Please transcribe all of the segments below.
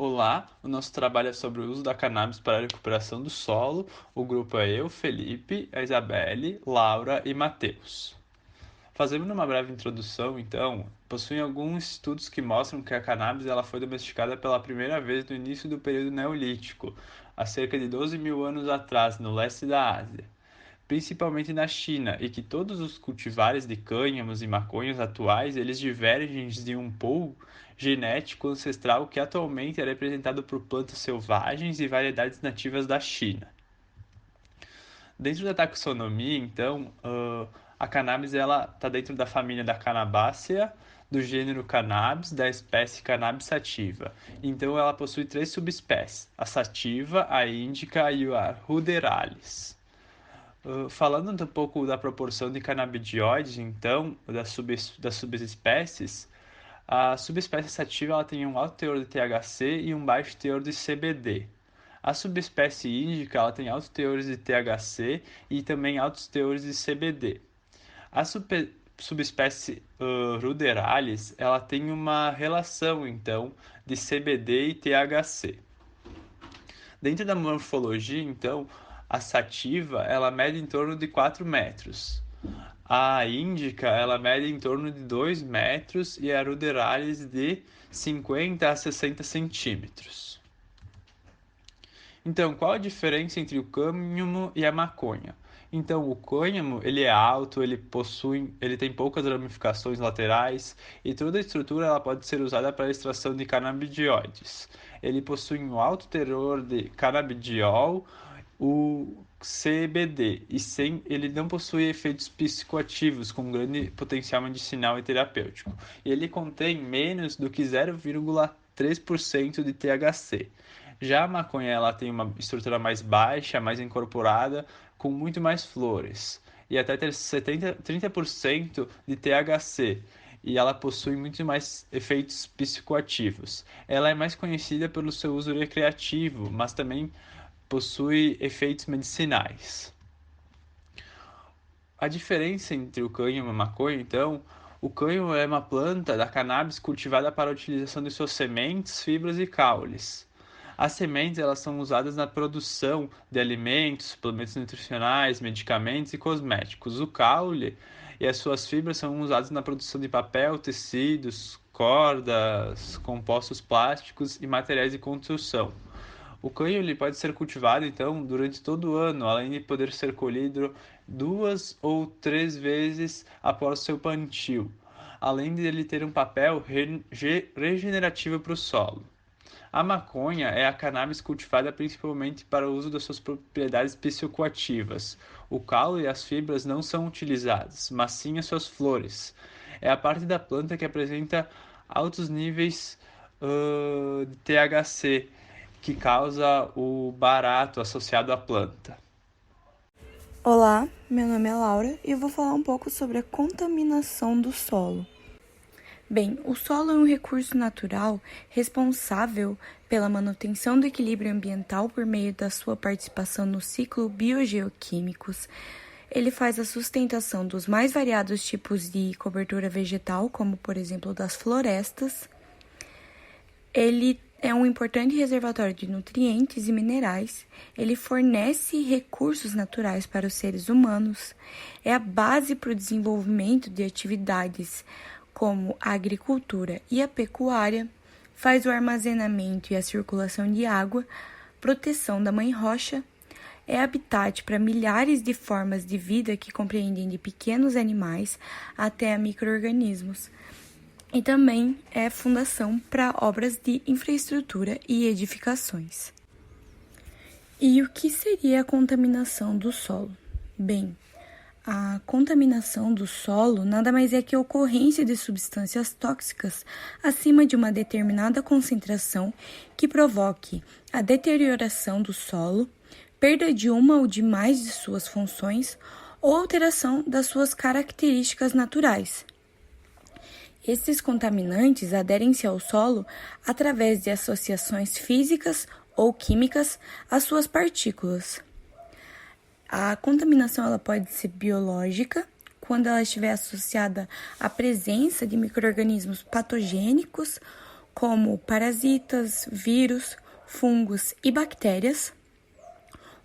Olá, o nosso trabalho é sobre o uso da cannabis para a recuperação do solo. O grupo é eu, Felipe, a Isabelle, Laura e Matheus. Fazendo uma breve introdução, então, possuem alguns estudos que mostram que a cannabis ela foi domesticada pela primeira vez no início do período neolítico, há cerca de 12 mil anos atrás, no leste da Ásia, principalmente na China, e que todos os cultivares de cânhamos e maconhas atuais eles divergem de um pool genético ancestral que atualmente é representado por plantas selvagens e variedades nativas da China. Dentro da taxonomia, então, a cannabis ela está dentro da família da Cannabaceae, do gênero Cannabis, da espécie Cannabis sativa. Então, ela possui três subespécies: a sativa, a índica e a ruderalis. Falando um pouco da proporção de canabidioides, então, das subespécies, a subespécie sativa ela tem um alto teor de THC e um baixo teor de CBD. A subespécie índica ela tem altos teores de THC e também altos teores de CBD. A subespécie ruderalis ela tem uma relação então de CBD e THC. Dentro da morfologia, então, a sativa ela mede em torno de 4 metros. A índica ela mede em torno de 2 metros e a ruderalis de 50 a 60 centímetros. Então, qual a diferença entre o cânhamo e a maconha? Então, o cânhamo ele é alto, ele tem poucas ramificações laterais e toda a estrutura ela pode ser usada para a extração de canabidioides. Ele possui um alto teor de canabidiol, o CBD, ele não possui efeitos psicoativos com grande potencial medicinal e terapêutico. E ele contém menos do que 0,3% de THC. Já a maconha ela tem uma estrutura mais baixa, mais incorporada, com muito mais flores, e até ter 30% de THC, e ela possui muito mais efeitos psicoativos. Ela é mais conhecida pelo seu uso recreativo, mas também possui efeitos medicinais. A diferença entre o cânhamo e a maconha, então, o cânhamo é uma planta da cannabis cultivada para a utilização de suas sementes, fibras e caules. As sementes elas são usadas na produção de alimentos, suplementos nutricionais, medicamentos e cosméticos. O caule e as suas fibras são usadas na produção de papel, tecidos, cordas, compostos plásticos e materiais de construção. O canho ele pode ser cultivado então durante todo o ano, além de poder ser colhido 2 ou 3 vezes após seu plantio, além de ele ter um papel regenerativo para o solo. A maconha é a cannabis cultivada principalmente para o uso das suas propriedades psicoativas. O caule e as fibras não são utilizados, mas sim as suas flores. É a parte da planta que apresenta altos níveis de THC, que causa o barato associado à planta. Olá, meu nome é Laura e eu vou falar um pouco sobre a contaminação do solo. Bem, o solo é um recurso natural responsável pela manutenção do equilíbrio ambiental por meio da sua participação no ciclo biogeoquímicos. Ele faz a sustentação dos mais variados tipos de cobertura vegetal, como por exemplo das florestas. Ele é um importante reservatório de nutrientes e minerais. Ele fornece recursos naturais para os seres humanos. É a base para o desenvolvimento de atividades como a agricultura e a pecuária. Faz o armazenamento e a circulação de água, proteção da mãe rocha. É habitat para milhares de formas de vida que compreendem de pequenos animais até a micro-organismos. E também é fundação para obras de infraestrutura e edificações. E o que seria a contaminação do solo? Bem, a contaminação do solo nada mais é que a ocorrência de substâncias tóxicas acima de uma determinada concentração que provoque a deterioração do solo, perda de uma ou de mais de suas funções ou alteração das suas características naturais. Esses contaminantes aderem-se ao solo através de associações físicas ou químicas às suas partículas. A contaminação ela pode ser biológica, quando ela estiver associada à presença de micro-organismos patogênicos, como parasitas, vírus, fungos e bactérias,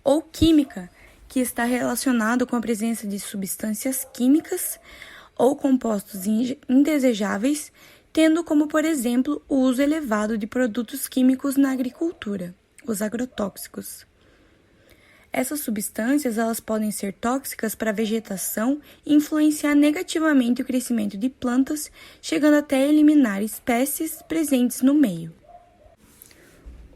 ou química, que está relacionado com a presença de substâncias químicas ou compostos indesejáveis, tendo como, por exemplo, o uso elevado de produtos químicos na agricultura, os agrotóxicos. Essas substâncias elas podem ser tóxicas para a vegetação e influenciar negativamente o crescimento de plantas, chegando até a eliminar espécies presentes no meio.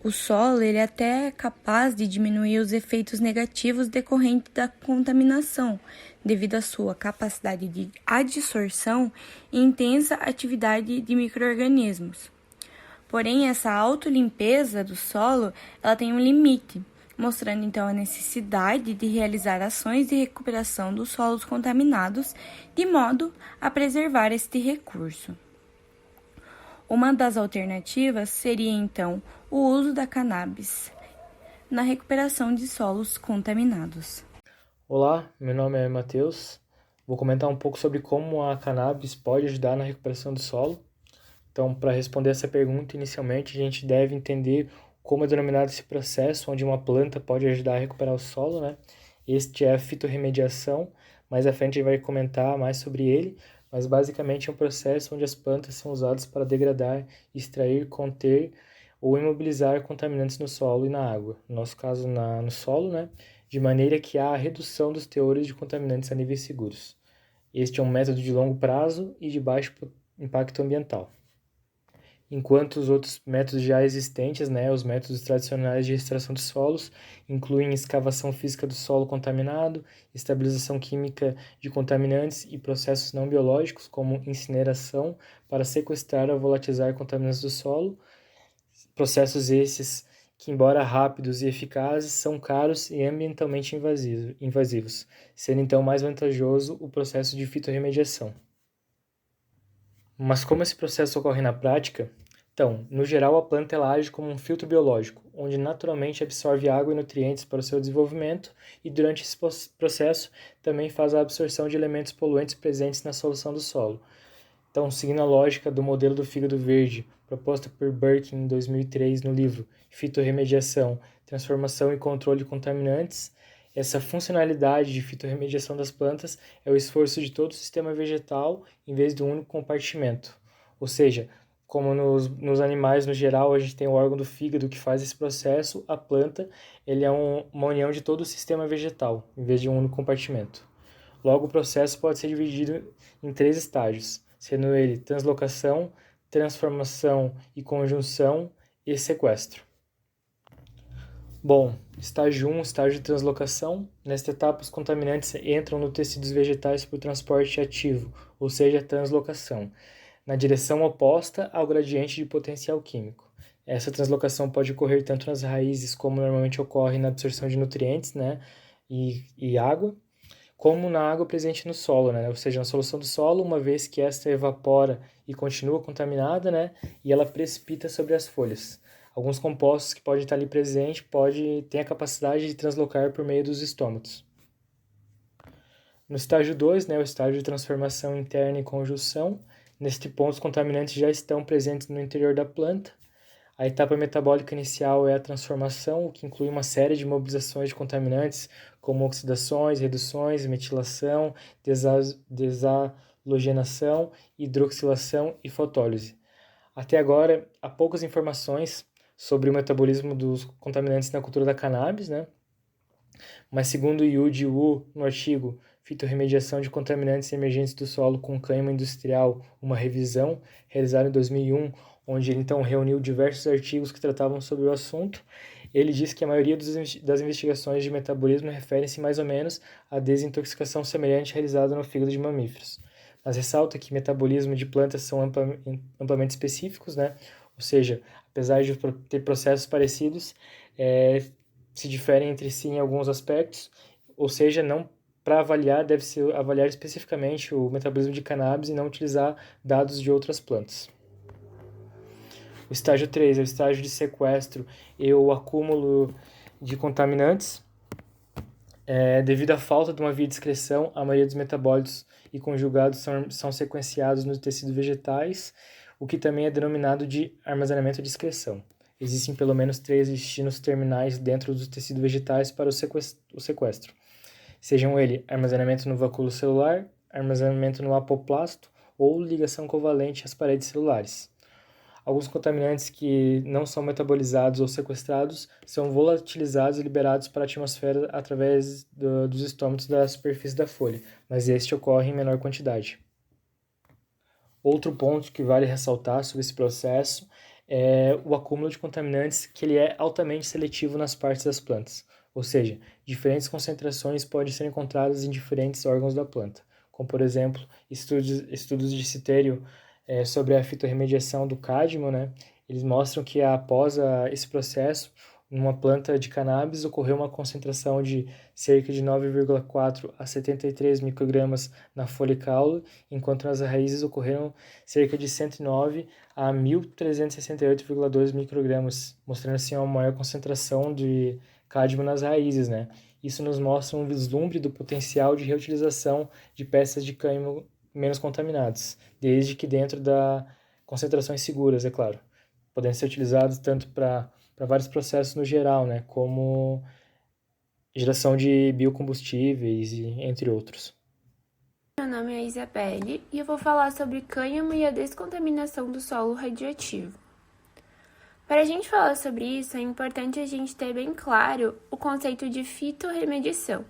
O solo ele é até capaz de diminuir os efeitos negativos decorrentes da contaminação, devido à sua capacidade de adsorção e intensa atividade de micro-organismos. Porém, essa autolimpeza do solo ela tem um limite, mostrando então a necessidade de realizar ações de recuperação dos solos contaminados, de modo a preservar este recurso. Uma das alternativas seria, então, o uso da cannabis na recuperação de solos contaminados. Olá, meu nome é Matheus. Vou comentar um pouco sobre como a cannabis pode ajudar na recuperação do solo. Então, para responder essa pergunta, inicialmente a gente deve entender como é denominado esse processo onde uma planta pode ajudar a recuperar o solo, né? Este é a fitorremediação. Mais à frente a gente vai comentar mais sobre ele, mas basicamente é um processo onde as plantas são usadas para degradar, extrair, conter ou imobilizar contaminantes no solo e na água, no nosso caso no solo, né? De maneira que há a redução dos teores de contaminantes a níveis seguros. Este é um método de longo prazo e de baixo impacto ambiental. Enquanto os outros métodos já existentes, né, os métodos tradicionais de extração de solos, incluem escavação física do solo contaminado, estabilização química de contaminantes e processos não biológicos, como incineração, para sequestrar ou volatilizar contaminantes do solo. Processos esses que, embora rápidos e eficazes, são caros e ambientalmente invasivos, sendo então mais vantajoso o processo de fitorremediação. Mas como esse processo ocorre na prática? Então, no geral, a planta ela age como um filtro biológico, onde naturalmente absorve água e nutrientes para o seu desenvolvimento e durante esse processo também faz a absorção de elementos poluentes presentes na solução do solo. Então, seguindo a lógica do modelo do fígado verde, proposta por Burke em 2003 no livro Fitorremediação, Transformação e Controle de Contaminantes, essa funcionalidade de fitorremediação das plantas é o esforço de todo o sistema vegetal em vez de um único compartimento. Ou seja, como nos animais no geral, a gente tem o órgão do fígado que faz esse processo, a planta ele é uma união de todo o sistema vegetal, em vez de um único compartimento. Logo, o processo pode ser dividido em 3 estágios, sendo ele translocação, transformação e conjunção e sequestro. Bom, estágio 1, estágio de translocação. Nesta etapa, os contaminantes entram nos tecidos vegetais por transporte ativo, ou seja, translocação, na direção oposta ao gradiente de potencial químico. Essa translocação pode ocorrer tanto nas raízes, como normalmente ocorre na absorção de nutrientes, né, e água, como na água presente no solo, né, ou seja, na solução do solo, uma vez que esta evapora e continua contaminada, né, e ela precipita sobre as folhas. Alguns compostos que podem estar ali presentes têm a capacidade de translocar por meio dos estômatos. No estágio 2, né, o estágio de transformação interna e conjunção, neste ponto os contaminantes já estão presentes no interior da planta. A etapa metabólica inicial é a transformação, o que inclui uma série de mobilizações de contaminantes, como oxidações, reduções, metilação, desalogenação, hidroxilação e fotólise. Até agora, há poucas informações sobre o metabolismo dos contaminantes na cultura da cannabis, né? Mas segundo Yu de Wu, no artigo Fitorremediação de Contaminantes Emergentes do Solo com Cânhamo Industrial, uma revisão, realizada em 2001, onde ele então reuniu diversos artigos que tratavam sobre o assunto, ele diz que a maioria das investigações de metabolismo referem-se mais ou menos à desintoxicação semelhante realizada no fígado de mamíferos. Mas ressalta que metabolismo de plantas são amplamente específicos, né? Ou seja, apesar de ter processos parecidos, se diferem entre si em alguns aspectos, ou seja, não para avaliar, deve-se avaliar especificamente o metabolismo de cannabis e não utilizar dados de outras plantas. O estágio 3 é o estágio de sequestro e o acúmulo de contaminantes. Devido à falta de uma via de excreção, a maioria dos metabólitos e conjugados são sequenciados nos tecidos vegetais. o que também é denominado de armazenamento de excreção. Existem pelo menos 3 destinos terminais dentro dos tecidos vegetais para o sequestro. Sejam ele armazenamento no vacúolo celular, armazenamento no apoplasto ou ligação covalente às paredes celulares. Alguns contaminantes que não são metabolizados ou sequestrados são volatilizados e liberados para a atmosfera através dos estômatos da superfície da folha, mas este ocorre em menor quantidade. Outro ponto que vale ressaltar sobre esse processo é o acúmulo de contaminantes, que ele é altamente seletivo nas partes das plantas, ou seja, diferentes concentrações podem ser encontradas em diferentes órgãos da planta, como por exemplo, estudos de Citerio sobre a fitorremediação do cádmio, né? Eles mostram que após esse processo, numa planta de cannabis ocorreu uma concentração de cerca de 9,4 a 73 microgramas na folha e caule, enquanto nas raízes ocorreram cerca de 109 a 1.368,2 microgramas, mostrando assim uma maior concentração de cádmio nas raízes, né? Isso nos mostra um vislumbre do potencial de reutilização de peças de cânhamo menos contaminadas, desde que dentro da concentrações seguras, é claro, podendo ser utilizados tanto para vários processos no geral, né, como geração de biocombustíveis, entre outros. Meu nome é Isabelle e eu vou falar sobre cânhamo e a descontaminação do solo radioativo. Para a gente falar sobre isso, é importante a gente ter bem claro o conceito de fitorremediação.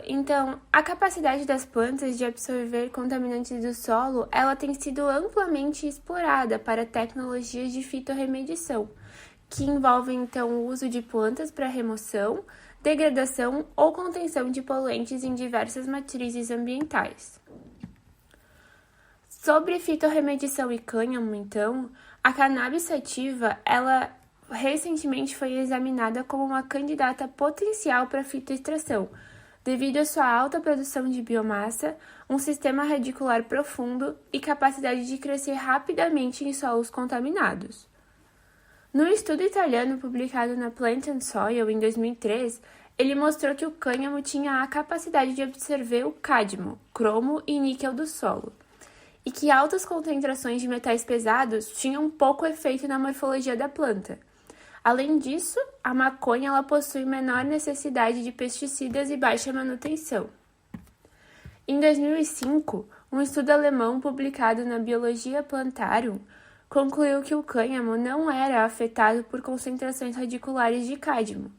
Então, a capacidade das plantas de absorver contaminantes do solo, ela tem sido amplamente explorada para tecnologias de fitorremediação, que envolvem, então, o uso de plantas para remoção, degradação ou contenção de poluentes em diversas matrizes ambientais. Sobre fitorremediação e cânhamo, então, a cannabis sativa, ela recentemente foi examinada como uma candidata potencial para fitoextração, devido à sua alta produção de biomassa, um sistema radicular profundo e capacidade de crescer rapidamente em solos contaminados. No estudo italiano publicado na Plant and Soil em 2003, ele mostrou que o cânhamo tinha a capacidade de absorver o cádmio, cromo e níquel do solo, e que altas concentrações de metais pesados tinham pouco efeito na morfologia da planta. Além disso, a maconha ela possui menor necessidade de pesticidas e baixa manutenção. Em 2005, um estudo alemão publicado na Biologia Plantarium concluiu que o cânhamo não era afetado por concentrações radiculares de cádmio,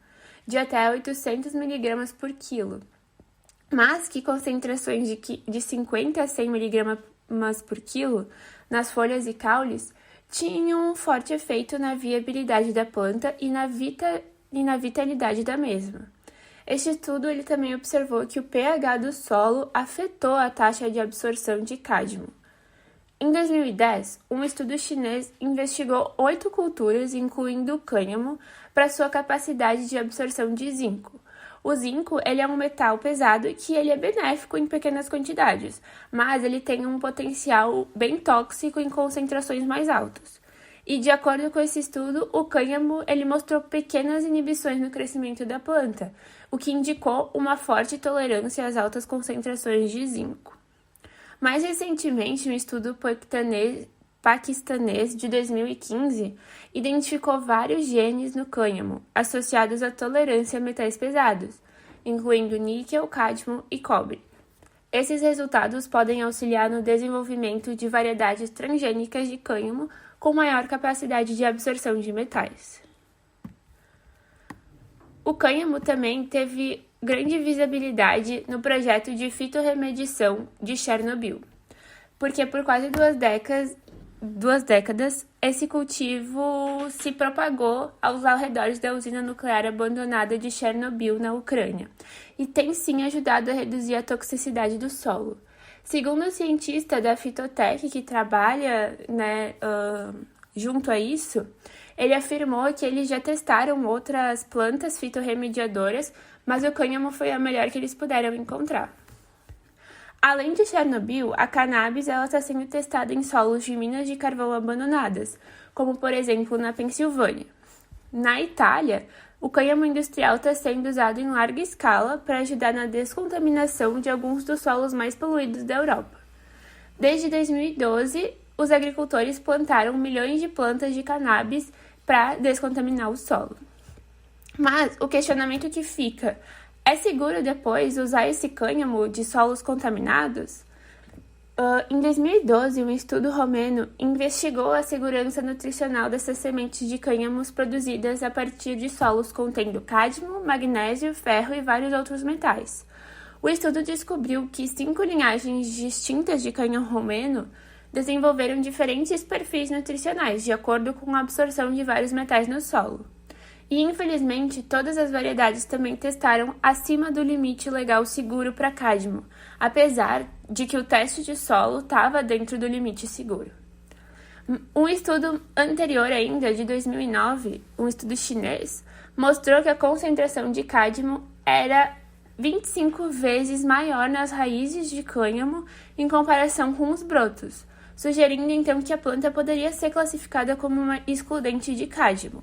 de até 800 mg por quilo, mas que concentrações de 50 a 100 mg por quilo nas folhas e caules tinham um forte efeito na viabilidade da planta e na vitalidade da mesma. Este estudo ele também observou que o pH do solo afetou a taxa de absorção de cádmio. Em 2010, um estudo chinês investigou 8 culturas, incluindo o cânhamo, para sua capacidade de absorção de zinco. O zinco ele é um metal pesado que ele é benéfico em pequenas quantidades, mas ele tem um potencial bem tóxico em concentrações mais altas. E de acordo com esse estudo, o cânhamo ele mostrou pequenas inibições no crescimento da planta, o que indicou uma forte tolerância às altas concentrações de zinco. Mais recentemente, um estudo paquistanês de 2015 identificou vários genes no cânhamo associados à tolerância a metais pesados, incluindo níquel, cádmio e cobre. Esses resultados podem auxiliar no desenvolvimento de variedades transgênicas de cânhamo com maior capacidade de absorção de metais. O cânhamo também teve grande visibilidade no projeto de fitorremediação de Chernobyl, porque por quase duas décadas, esse cultivo se propagou aos arredores da usina nuclear abandonada de Chernobyl, na Ucrânia, e tem sim ajudado a reduzir a toxicidade do solo. Segundo o cientista da Fitotec, que trabalha junto a isso, ele afirmou que eles já testaram outras plantas fitorremediadoras, mas o cânhamo foi a melhor que eles puderam encontrar. Além de Chernobyl, a cannabis está sendo testada em solos de minas de carvão abandonadas, como por exemplo na Pensilvânia. Na Itália, o cânhamo industrial está sendo usado em larga escala para ajudar na descontaminação de alguns dos solos mais poluídos da Europa. Desde 2012, os agricultores plantaram milhões de plantas de cannabis para descontaminar o solo. Mas o questionamento que fica: é seguro depois usar esse cânhamo de solos contaminados? Em 2012, um estudo romeno investigou a segurança nutricional dessas sementes de cânhamos produzidas a partir de solos contendo cádmio, magnésio, ferro e vários outros metais. O estudo descobriu que 5 linhagens distintas de cânhamo romeno desenvolveram diferentes perfis nutricionais, de acordo com a absorção de vários metais no solo. E, infelizmente, todas as variedades também testaram acima do limite legal seguro para cádmio, apesar de que o teste de solo estava dentro do limite seguro. Um estudo anterior ainda, de 2009, um estudo chinês, mostrou que a concentração de cádmio era 25 vezes maior nas raízes de cânhamo em comparação com os brotos, sugerindo então que a planta poderia ser classificada como uma excludente de cádmio.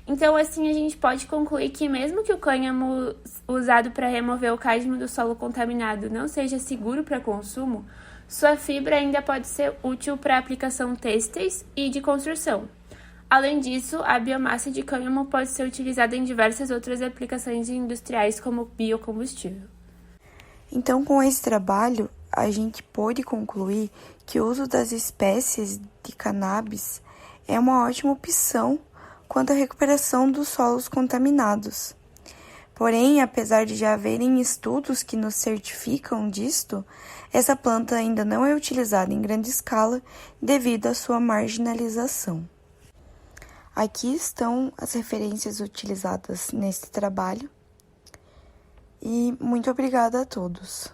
Então, assim, a gente pode concluir que mesmo que o cânhamo usado para remover o cádmio do solo contaminado não seja seguro para consumo, sua fibra ainda pode ser útil para aplicação têxteis e de construção. Além disso, a biomassa de cânhamo pode ser utilizada em diversas outras aplicações industriais, como biocombustível. Então, com esse trabalho, a gente pôde concluir que o uso das espécies de cannabis é uma ótima opção quanto à recuperação dos solos contaminados. Porém, apesar de já haverem estudos que nos certificam disto, essa planta ainda não é utilizada em grande escala devido à sua marginalização. Aqui estão as referências utilizadas nesse trabalho e muito obrigada a todos.